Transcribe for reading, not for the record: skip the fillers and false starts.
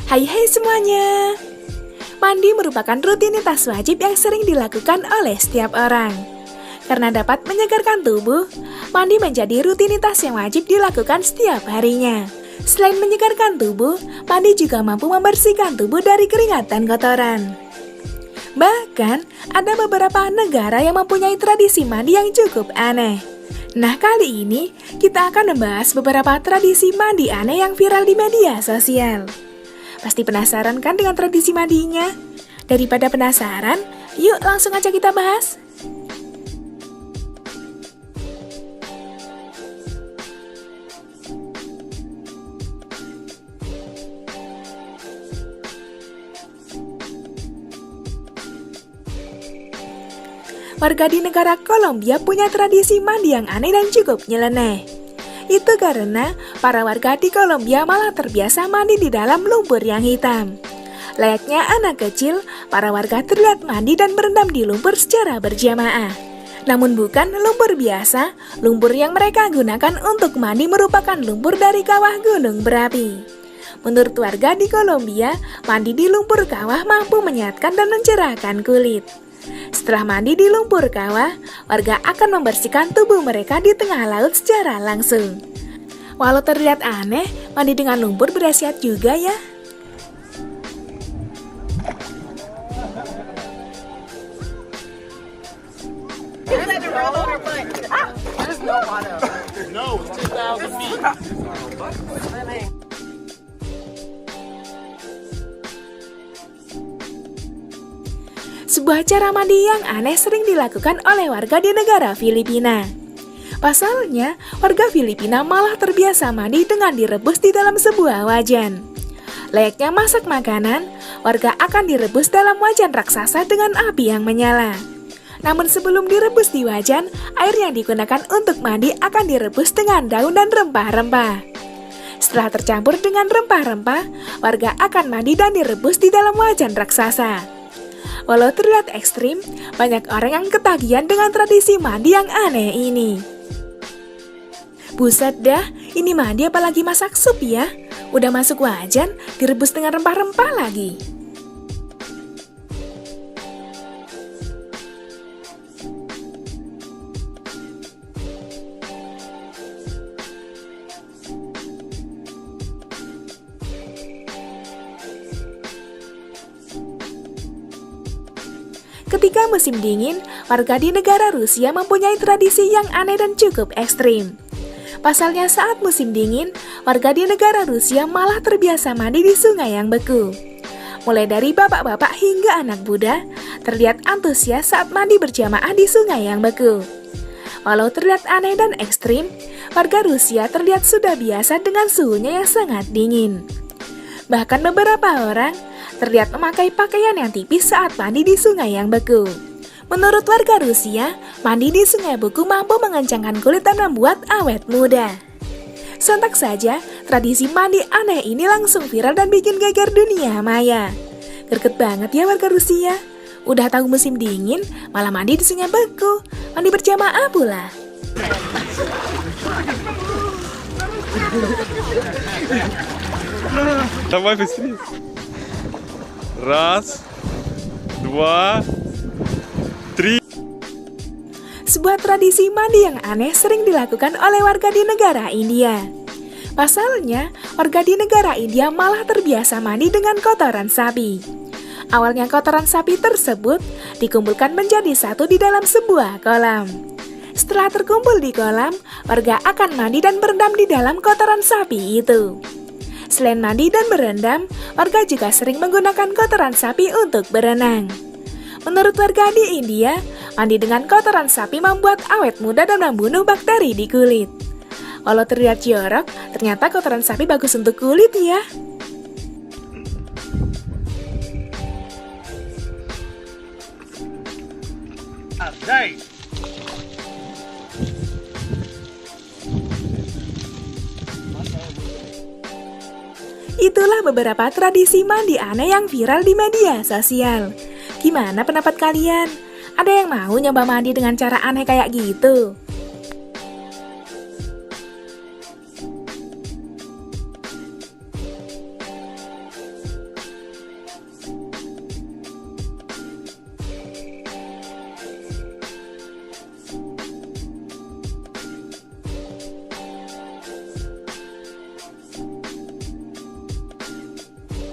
Hai semuanya. Mandi merupakan rutinitas wajib yang sering dilakukan oleh setiap orang. Karena dapat menyegarkan tubuh, mandi menjadi rutinitas yang wajib dilakukan setiap harinya. Selain menyegarkan tubuh, mandi juga mampu membersihkan tubuh dari keringat dan kotoran. Bahkan, ada beberapa negara yang mempunyai tradisi mandi yang cukup aneh. Nah, kali ini kita akan membahas beberapa tradisi mandi aneh yang viral di media sosial. Pasti penasaran kan dengan tradisi mandinya? Daripada penasaran, yuk langsung aja kita bahas. Warga di negara Kolombia punya tradisi mandi yang aneh dan cukup nyeleneh. Itu karena para warga di Kolombia malah terbiasa mandi di dalam lumpur yang hitam. Layaknya anak kecil, para warga terlihat mandi dan berendam di lumpur secara berjamaah. Namun bukan lumpur biasa, lumpur yang mereka gunakan untuk mandi merupakan lumpur dari kawah gunung berapi. Menurut warga di Kolombia, mandi di lumpur kawah mampu menyehatkan dan mencerahkan kulit. Setelah mandi di lumpur kawah, warga akan membersihkan tubuh mereka di tengah laut secara langsung. Walau terlihat aneh, mandi dengan lumpur berkhasiat juga ya. Sebuah cara mandi yang aneh sering dilakukan oleh warga di negara Filipina. Pasalnya, warga Filipina malah terbiasa mandi dengan direbus di dalam sebuah wajan. Layaknya masak makanan, warga akan direbus dalam wajan raksasa dengan api yang menyala. Namun sebelum direbus di wajan, air yang digunakan untuk mandi akan direbus dengan daun dan rempah-rempah. Setelah tercampur dengan rempah-rempah, warga akan mandi dan direbus di dalam wajan raksasa. Walau terlihat ekstrim, banyak orang yang ketagihan dengan tradisi mandi yang aneh ini. Buset dah, ini mandi apalagi masak sup ya? Udah masuk wajan, direbus dengan rempah-rempah lagi. Ketika musim dingin, warga di negara Rusia mempunyai tradisi yang aneh dan cukup ekstrim. Pasalnya saat musim dingin, warga di negara Rusia malah terbiasa mandi di sungai yang beku. Mulai dari bapak-bapak hingga anak muda, terlihat antusias saat mandi berjamaah di sungai yang beku. Walau terlihat aneh dan ekstrim, warga Rusia terlihat sudah biasa dengan suhunya yang sangat dingin. Bahkan beberapa orang terlihat memakai pakaian yang tipis saat mandi di sungai yang beku. Menurut warga Rusia, mandi di sungai beku mampu mengencangkan kulit dan membuat awet muda. Sontak saja, tradisi mandi aneh ini langsung viral dan bikin geger dunia maya. Greget banget ya warga Rusia. Udah tahu musim dingin, malah mandi di sungai beku. Mandi berjamaah pula. Давай быстрее. Раз, два, три. Sebuah tradisi mandi yang aneh sering dilakukan oleh warga di negara India. Pasalnya, warga di negara India malah terbiasa mandi dengan kotoran sapi. Awalnya kotoran sapi tersebut dikumpulkan menjadi satu di dalam sebuah kolam. Setelah terkumpul di kolam, warga akan mandi dan berendam di dalam kotoran sapi itu. Selain mandi dan berendam, warga juga sering menggunakan kotoran sapi untuk berenang. Menurut warga di India, mandi dengan kotoran sapi membuat awet muda dan membunuh bakteri di kulit. Walau terlihat jorok, ternyata kotoran sapi bagus untuk kulit ya. Itulah beberapa tradisi mandi aneh yang viral di media sosial. Gimana pendapat kalian? Ada yang mau nyoba mandi dengan cara aneh kayak gitu?